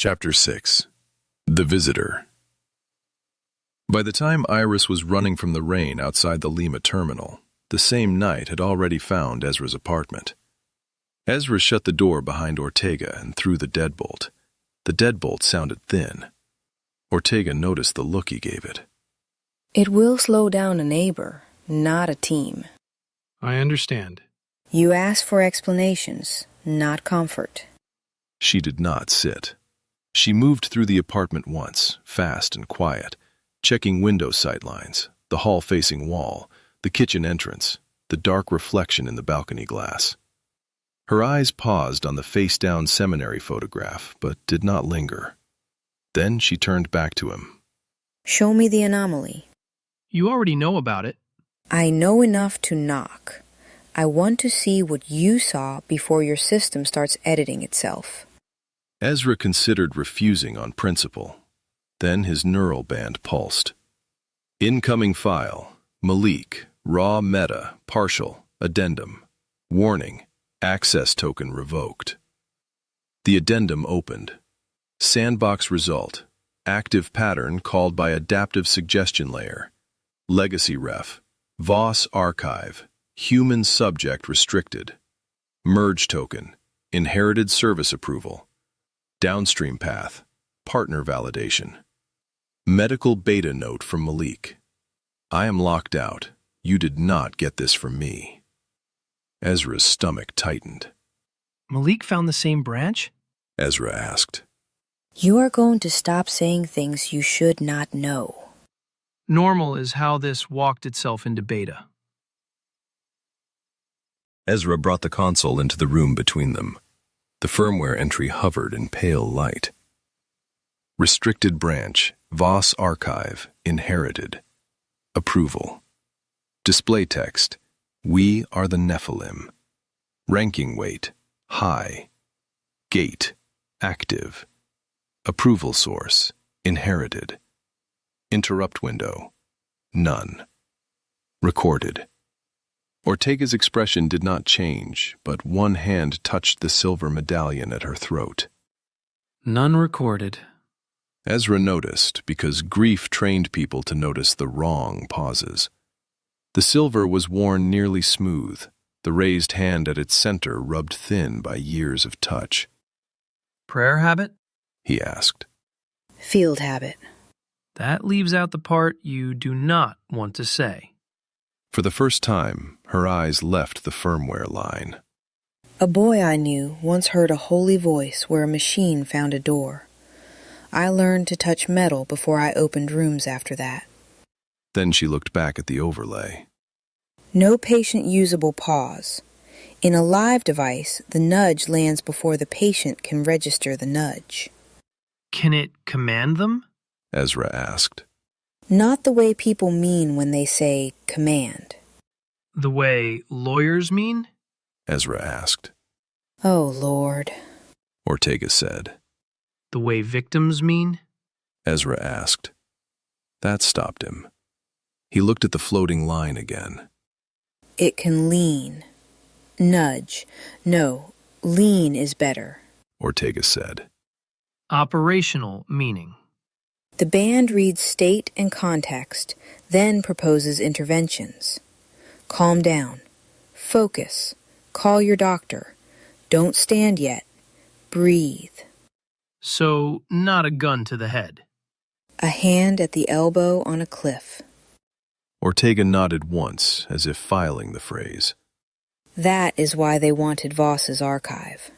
Chapter 6. The Visitor. By the time Iris was running from the rain outside the Lima terminal, the same night had already found Ezra's apartment. Ezra shut the door behind Ortega and threw the deadbolt. The deadbolt sounded thin. Ortega noticed the look he gave it. It will slow down a neighbor, not a team. I understand. You ask for explanations, not comfort. She did not sit. She moved through the apartment once, fast and quiet, checking window sightlines, the hall-facing wall, the kitchen entrance, the dark reflection in the balcony glass. Her eyes paused on the face-down seminary photograph, but did not linger. Then she turned back to him. Show me the anomaly. You already know about it. I know enough to knock. I want to see what you saw before your system starts editing itself. Ezra considered refusing on principle. Then his neural band pulsed. Incoming file. Malik. Raw meta. Partial. Addendum. Warning. Access token revoked. The addendum opened. Sandbox result. Active pattern called by adaptive suggestion layer. Legacy ref. Voss archive. Human subject restricted. Merge token. Inherited service approval. Downstream path. Partner validation. Medical beta note from Malik. I am locked out. You did not get this from me. Ezra's stomach tightened. Malik found the same branch? Ezra asked. You are going to stop saying things you should not know. Normal is how this walked itself into beta. Ezra brought the console into the room between them. The firmware entry hovered in pale light. Restricted branch, Voss archive, inherited. Approval. Display text, we are the Nephilim. Ranking weight, high. Gate, active. Approval source, inherited. Interrupt window, none. Recorded. Ortega's expression did not change, but one hand touched the silver medallion at her throat. None recorded. Ezra noticed, because grief trained people to notice the wrong pauses. The silver was worn nearly smooth, the raised hand at its center rubbed thin by years of touch. Prayer habit? He asked. Field habit. That leaves out the part you do not want to say. For the first time, her eyes left the firmware line. A boy I knew once heard a holy voice where a machine found a door. I learned to touch metal before I opened rooms after that. Then she looked back at the overlay. No patient-usable pause. In a live device, the nudge lands before the patient can register the nudge. Can it command them? Ezra asked. Not the way people mean when they say command. The way lawyers mean? Ezra asked. Oh, Lord. Ortega said. The way victims mean? Ezra asked. That stopped him. He looked at the floating line again. It can lean. Nudge. No, lean is better. Ortega said. Operational meaning. The band reads state and context, then proposes interventions. Calm down. Focus. Call your doctor. Don't stand yet. Breathe. So, not a gun to the head. A hand at the elbow on a cliff. Ortega nodded once, as if filing the phrase. That is why they wanted Voss's archive.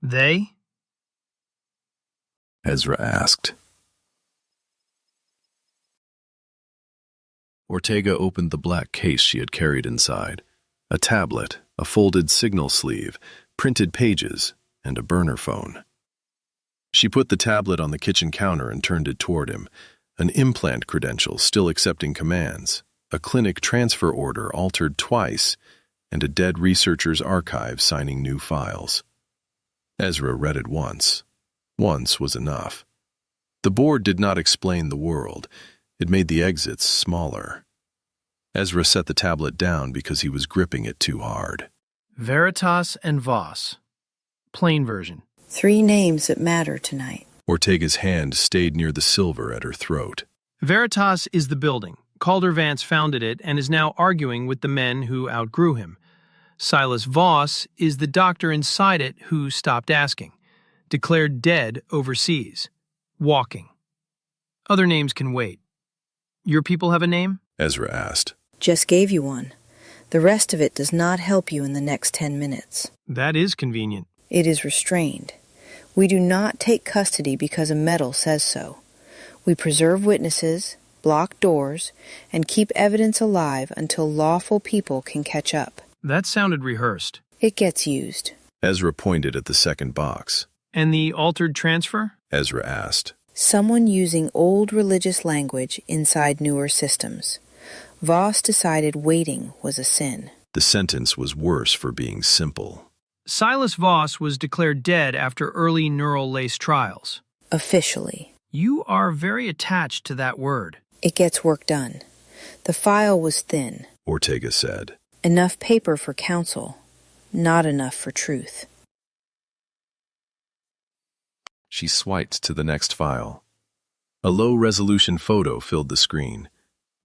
They? Ezra asked. Ortega opened the black case she had carried inside. A tablet, a folded signal sleeve, printed pages, and a burner phone. She put the tablet on the kitchen counter and turned it toward him. An implant credential still accepting commands, a clinic transfer order altered twice, and a dead researcher's archive signing new files. Ezra read it once. Once was enough. The board did not explain the world. It made the exits smaller. Ezra set the tablet down because he was gripping it too hard. Veritas and Voss. Plain version. 3 names that matter tonight. Ortega's hand stayed near the silver at her throat. Veritas is the building. Calder Vance founded it and is now arguing with the men who outgrew him. Silas Voss is the doctor inside it who stopped asking. Declared dead overseas. Walking. Other names can wait. Your people have a name? Ezra asked. Just gave you one. The rest of it does not help you in the next 10 minutes. That is convenient. It is restrained. We do not take custody because a medal says so. We preserve witnesses, block doors, and keep evidence alive until lawful people can catch up. That sounded rehearsed. It gets used. Ezra pointed at the second box. And the altered transfer? Ezra asked. Someone using old religious language inside newer systems. Voss decided waiting was a sin. The sentence was worse for being simple. Silas Voss was declared dead after early neural lace trials. Officially. You are very attached to that word. It gets work done. The file was thin. Ortega said. Enough paper for counsel, not enough for truth. She swiped to the next file. A low-resolution photo filled the screen.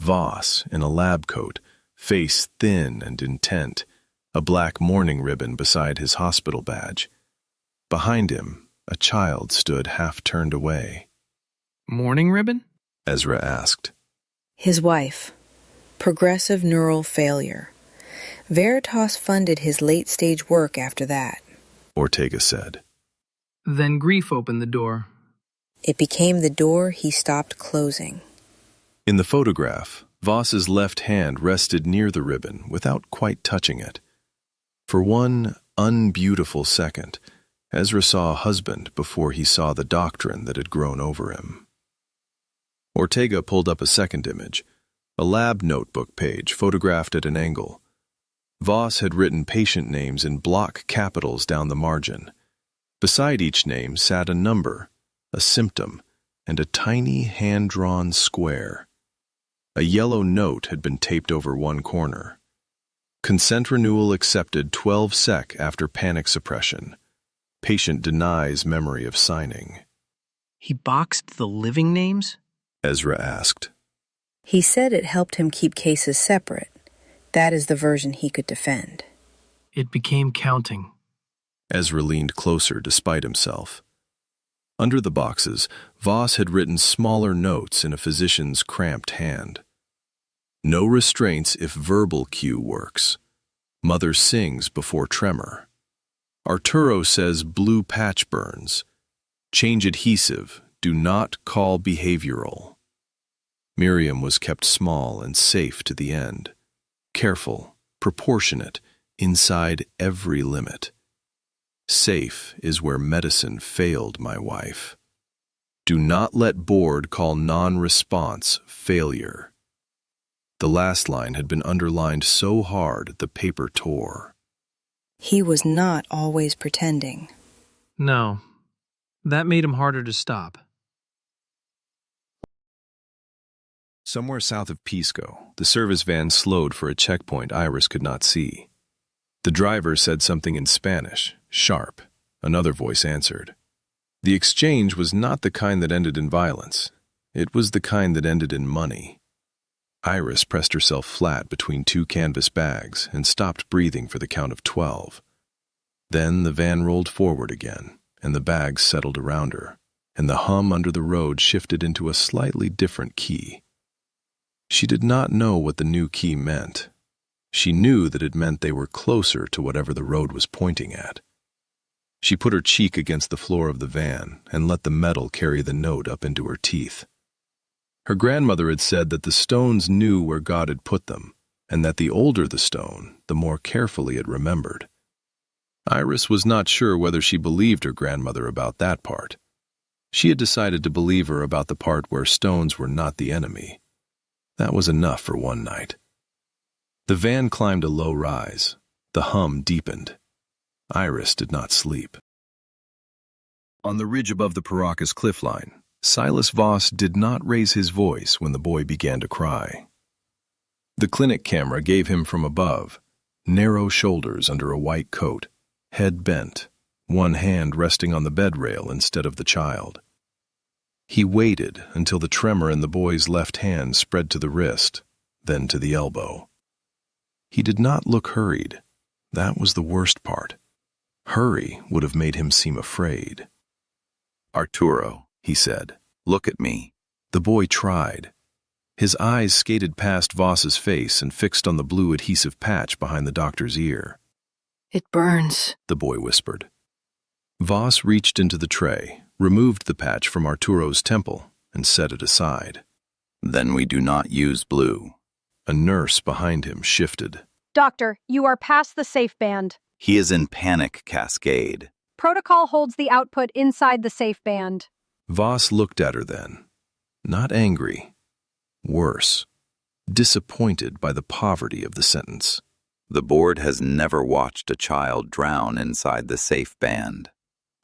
Voss, in a lab coat, face thin and intent, a black mourning ribbon beside his hospital badge. Behind him, a child stood half turned away. Mourning ribbon? Ezra asked. His wife. Progressive neural failure. Veritas funded his late-stage work after that. Ortega said. Then grief opened the door. It became the door he stopped closing. In the photograph, Voss's left hand rested near the ribbon without quite touching it. For one unbeautiful second, Ezra saw a husband before he saw the doctrine that had grown over him. Ortega pulled up a second image, a lab notebook page photographed at an angle. Voss had written patient names in block capitals down the margin. Beside each name sat a number, a symptom, and a tiny hand-drawn square. A yellow note had been taped over one corner. Consent renewal accepted 12 sec after panic suppression. Patient denies memory of signing. He boxed the living names? Ezra asked. He said it helped him keep cases separate. That is the version he could defend. It became counting. Ezra leaned closer despite himself. Under the boxes, Voss had written smaller notes in a physician's cramped hand. No restraints if verbal cue works. Mother sings before tremor. Arturo says blue patch burns. Change adhesive. Do not call behavioral. Miriam was kept small and safe to the end. Careful, proportionate, inside every limit. Safe is where medicine failed my wife. Do not let board call non-response failure. The last line had been underlined so hard the paper tore. He was not always pretending. No. That made him harder to stop. Somewhere south of Pisco, the service van slowed for a checkpoint Iris could not see. The driver said something in Spanish, sharp. Another voice answered. The exchange was not the kind that ended in violence. It was the kind that ended in money. Iris pressed herself flat between two canvas bags and stopped breathing for the count of 12. Then the van rolled forward again, and the bags settled around her, and the hum under the road shifted into a slightly different key. She did not know what the new key meant. She knew that it meant they were closer to whatever the road was pointing at. She put her cheek against the floor of the van and let the metal carry the note up into her teeth. Her grandmother had said that the stones knew where God had put them, and that the older the stone, the more carefully it remembered. Iris was not sure whether she believed her grandmother about that part. She had decided to believe her about the part where stones were not the enemy. That was enough for one night. The van climbed a low rise. The hum deepened. Iris did not sleep. On the ridge above the Paracas cliff line, Silas Voss did not raise his voice when the boy began to cry. The clinic camera gave him from above, narrow shoulders under a white coat, head bent, one hand resting on the bed rail instead of the child. He waited until the tremor in the boy's left hand spread to the wrist, then to the elbow. He did not look hurried. That was the worst part. Hurry would have made him seem afraid. "Arturo," he said, "look at me." The boy tried. His eyes skated past Voss's face and fixed on the blue adhesive patch behind the doctor's ear. "It burns," the boy whispered. Voss reached into the tray, removed the patch from Arturo's temple, and set it aside. "Then we do not use blue." A nurse behind him shifted. "Doctor, you are past the safe band. He is in panic cascade. Protocol holds the output inside the safe band." Voss looked at her then. Not angry. Worse. Disappointed by the poverty of the sentence. The board has never watched a child drown inside the safe band.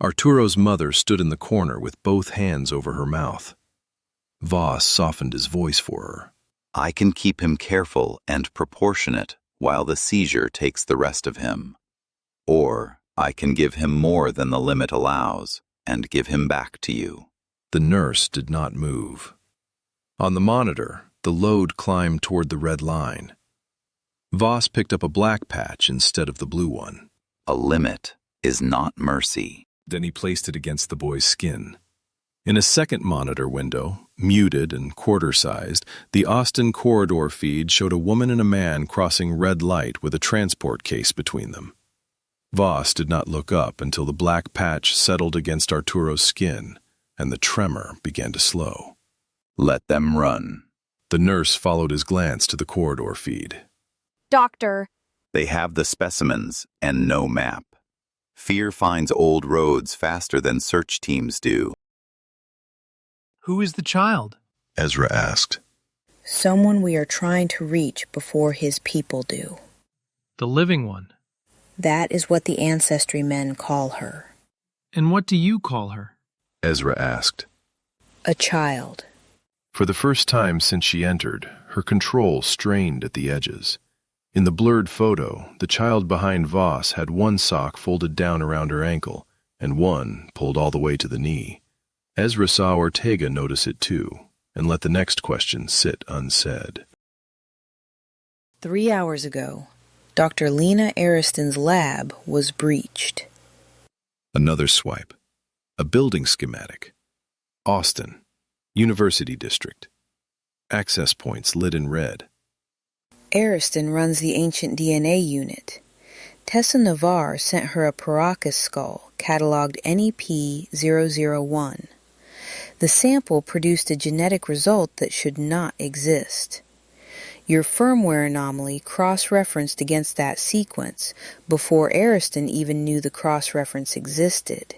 Arturo's mother stood in the corner with both hands over her mouth. Voss softened his voice for her. I can keep him careful and proportionate while the seizure takes the rest of him. Or I can give him more than the limit allows and give him back to you. The nurse did not move. On the monitor, the load climbed toward the red line. Voss picked up a black patch instead of the blue one. A limit is not mercy. Then he placed it against the boy's skin. In a second monitor window, muted and quarter-sized, the Austin corridor feed showed a woman and a man crossing red light with a transport case between them. Voss did not look up until the black patch settled against Arturo's skin, and the tremor began to slow. Let them run. The nurse followed his glance to the corridor feed. "Doctor." They have the specimens and no map. Fear finds old roads faster than search teams do. Who is the child? Ezra asked. Someone we are trying to reach before his people do. The living one. That is what the ancestry men call her. And what do you call her? Ezra asked. A child. For the first time since she entered, her control strained at the edges. In the blurred photo, the child behind Voss had one sock folded down around her ankle and one pulled all the way to the knee. Ezra saw Ortega notice it too, and let the next question sit unsaid. 3 hours ago, Dr. Lena Ariston's lab was breached. Another swipe. A building schematic. Austin, University District. Access points lit in red. Ariston runs the ancient DNA unit. Tessa Navarre sent her a Paracas skull, cataloged NEP-001. The sample produced a genetic result that should not exist. Your firmware anomaly cross-referenced against that sequence before Ariston even knew the cross-reference existed.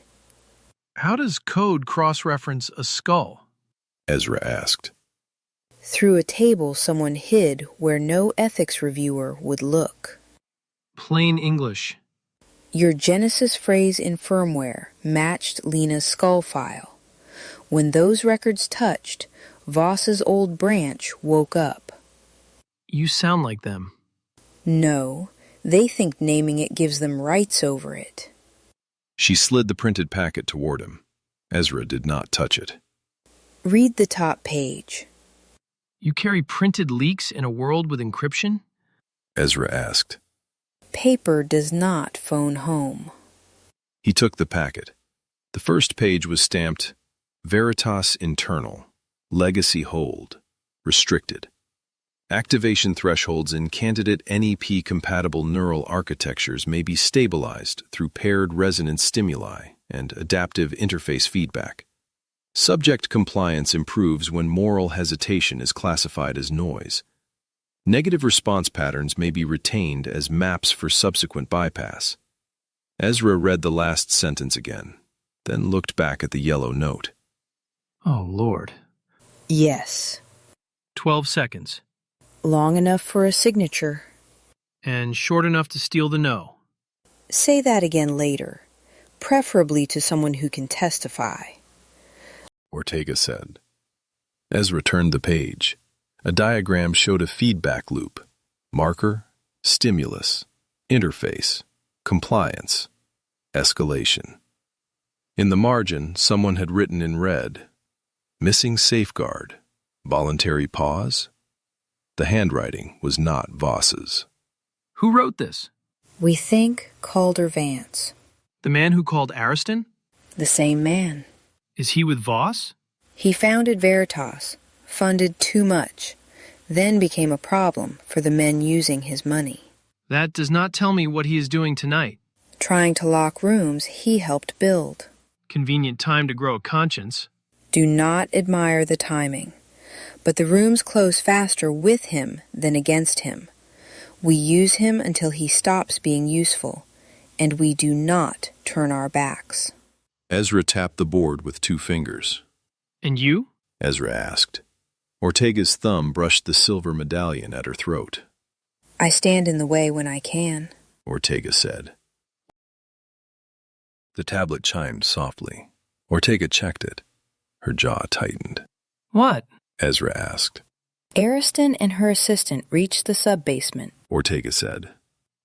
How does code cross-reference a skull? Ezra asked. Through a table someone hid where no ethics reviewer would look. Plain English. Your Genesis phrase in firmware matched Lena's skull file. When those records touched, Voss's old branch woke up. You sound like them. No, they think naming it gives them rights over it. She slid the printed packet toward him. Ezra did not touch it. Read the top page. You carry printed leaks in a world with encryption? Ezra asked. Paper does not phone home. He took the packet. The first page was stamped, Veritas Internal, Legacy Hold, Restricted. Activation thresholds in candidate NEP-compatible neural architectures may be stabilized through paired resonance stimuli and adaptive interface feedback. Subject compliance improves when moral hesitation is classified as noise. Negative response patterns may be retained as maps for subsequent bypass. Ezra read the last sentence again, then looked back at the yellow note. Oh, Lord. Yes. 12 seconds. Long enough for a signature. And short enough to steal the no. Say that again later, preferably to someone who can testify. Ortega said. Ezra turned the page. A diagram showed a feedback loop. Marker, stimulus, interface, compliance, escalation. In the margin, someone had written in red, Missing safeguard. Voluntary pause. The handwriting was not Voss's. Who wrote this? We think Calder Vance. The man who called Ariston? The same man. Is he with Voss? He founded Veritas, funded too much, then became a problem for the men using his money. That does not tell me what he is doing tonight. Trying to lock rooms he helped build. Convenient time to grow a conscience. Do not admire the timing. But the rooms close faster with him than against him. We use him until he stops being useful, and we do not turn our backs. Ezra tapped the board with 2 fingers. And you? Ezra asked. Ortega's thumb brushed the silver medallion at her throat. I stand in the way when I can. Ortega said. The tablet chimed softly. Ortega checked it. Her jaw tightened. What? Ezra asked. Ariston and her assistant reached the sub-basement. Ortega said.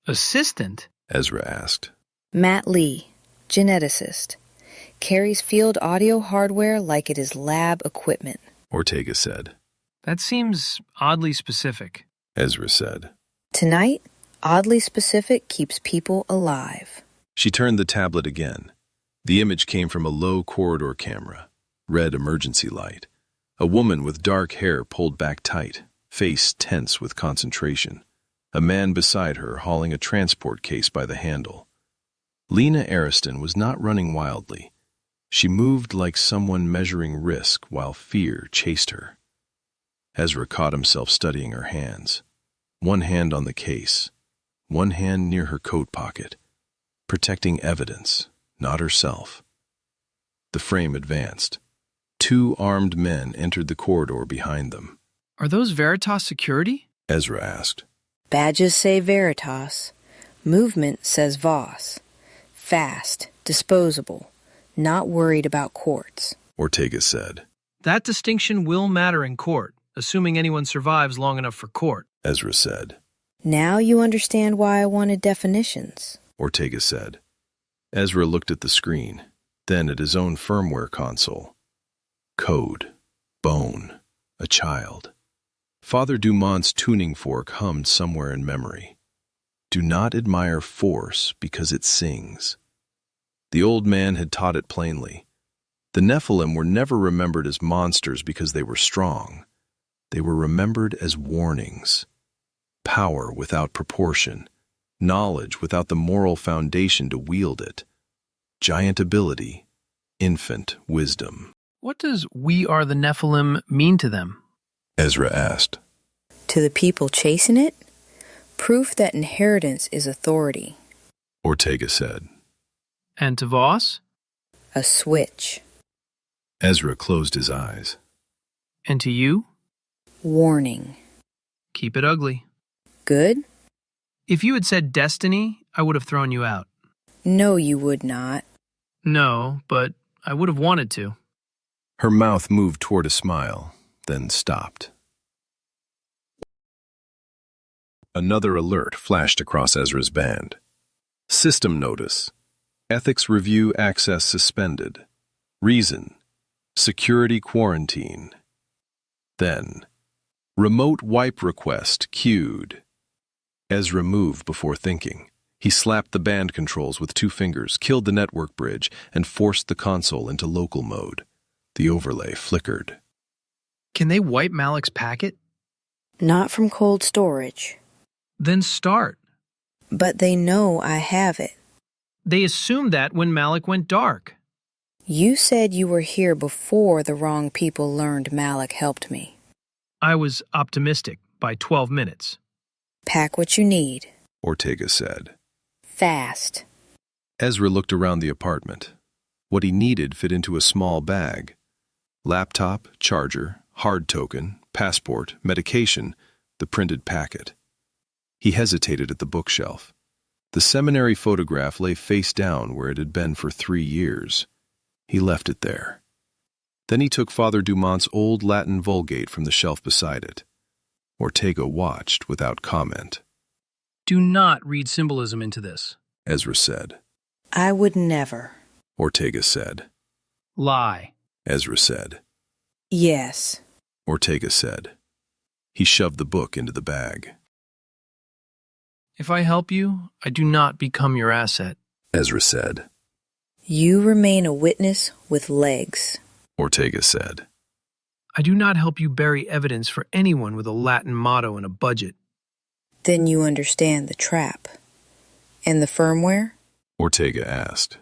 Assistant? Ezra asked. Matt Lee, geneticist, carries field audio hardware like it is lab equipment. Ortega said. That seems oddly specific. Ezra said. Tonight, oddly specific keeps people alive. She turned the tablet again. The image came from a low corridor camera. Red emergency light. A woman with dark hair pulled back tight, face tense with concentration. A man beside her hauling a transport case by the handle. Lena Ariston was not running wildly. She moved like someone measuring risk while fear chased her. Ezra caught himself studying her hands. One hand on the case, one hand near her coat pocket, protecting evidence, not herself. The frame advanced. 2 armed men entered the corridor behind them. Are those Veritas security? Ezra asked. Badges say Veritas. Movement says Voss. Fast, disposable, not worried about courts. Ortega said. That distinction will matter in court, assuming anyone survives long enough for court. Ezra said. Now you understand why I wanted definitions. Ortega said. Ezra looked at the screen, then at his own firmware console. Code. Bone. A child. Father Dumont's tuning fork hummed somewhere in memory. Do not admire force because it sings. The old man had taught it plainly. The Nephilim were never remembered as monsters because they were strong. They were remembered as warnings. Power without proportion. Knowledge without the moral foundation to wield it. Giant ability. Infant wisdom. What does "we are the Nephilim" mean to them? Ezra asked. To the people chasing it, proof that inheritance is authority. Ortega said. And to Voss? A switch. Ezra closed his eyes. And to you? Warning. Keep it ugly. Good? If you had said destiny, I would have thrown you out. No, you would not. No, but I would have wanted to. Her mouth moved toward a smile, then stopped. Another alert flashed across Ezra's band. System notice. Ethics review access suspended. Reason. Security quarantine. Then, remote wipe request queued. Ezra moved before thinking. He slapped the band controls with 2 fingers, killed the network bridge, and forced the console into local mode. The overlay flickered. Can they wipe Malik's packet? Not from cold storage. Then start. But they know I have it. They assumed that when Malik went dark. You said you were here before the wrong people learned Malik helped me. I was optimistic by 12 minutes. Pack what you need. Ortega said. Fast. Ezra looked around the apartment. What he needed fit into a small bag. Laptop, charger, hard token, passport, medication, the printed packet. He hesitated at the bookshelf. The seminary photograph lay face down where it had been for 3 years. He left it there. Then he took Father Dumont's old Latin Vulgate from the shelf beside it. Ortega watched without comment. Do not read symbolism into this. Ezra said. I would never. Ortega said. Lie. Ezra said. Yes. Ortega said. He shoved the book into the bag. If I help you, I do not become your asset. Ezra said. You remain a witness with legs. Ortega said. I do not help you bury evidence for anyone with a Latin motto and a budget. Then you understand the trap. And the firmware? Ortega asked.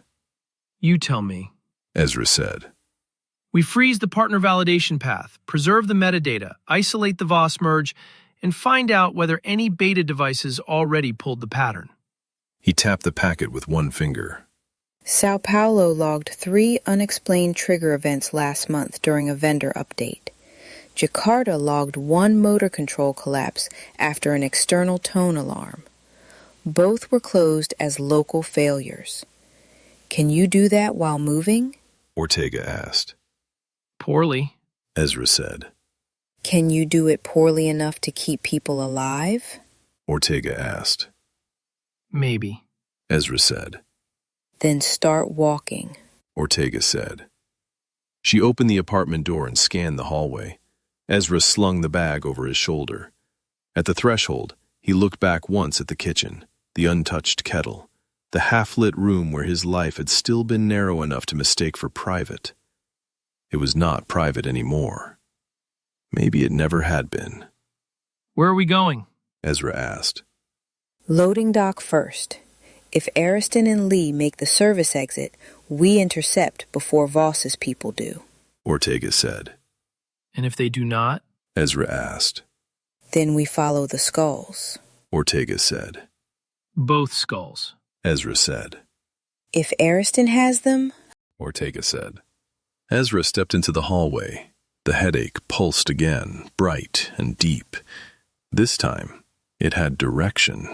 You tell me. Ezra said. We freeze the partner validation path, preserve the metadata, isolate the Voss merge, and find out whether any beta devices already pulled the pattern. He tapped the packet with one finger. Sao Paulo logged 3 unexplained trigger events last month during a vendor update. Jakarta logged 1 motor control collapse after an external tone alarm. Both were closed as local failures. Can you do that while moving? Ortega asked. Poorly. Ezra said. Can you do it poorly enough to keep people alive? Ortega asked. Maybe. Ezra said. Then start walking. Ortega said. She opened the apartment door and scanned the hallway. Ezra slung the bag over his shoulder. At the threshold, he looked back once at the kitchen, the untouched kettle, the half-lit room where his life had still been narrow enough to mistake for private. It was not private anymore. Maybe it never had been. Where are we going? Ezra asked. Loading dock first. If Ariston and Lee make the service exit, we intercept before Voss's people do. Ortega said. And if they do not? Ezra asked. Then we follow the skulls. Ortega said. Both skulls. Ezra said. If Ariston has them? Ortega said. Ezra stepped into the hallway. The headache pulsed again, bright and deep. This time, it had direction.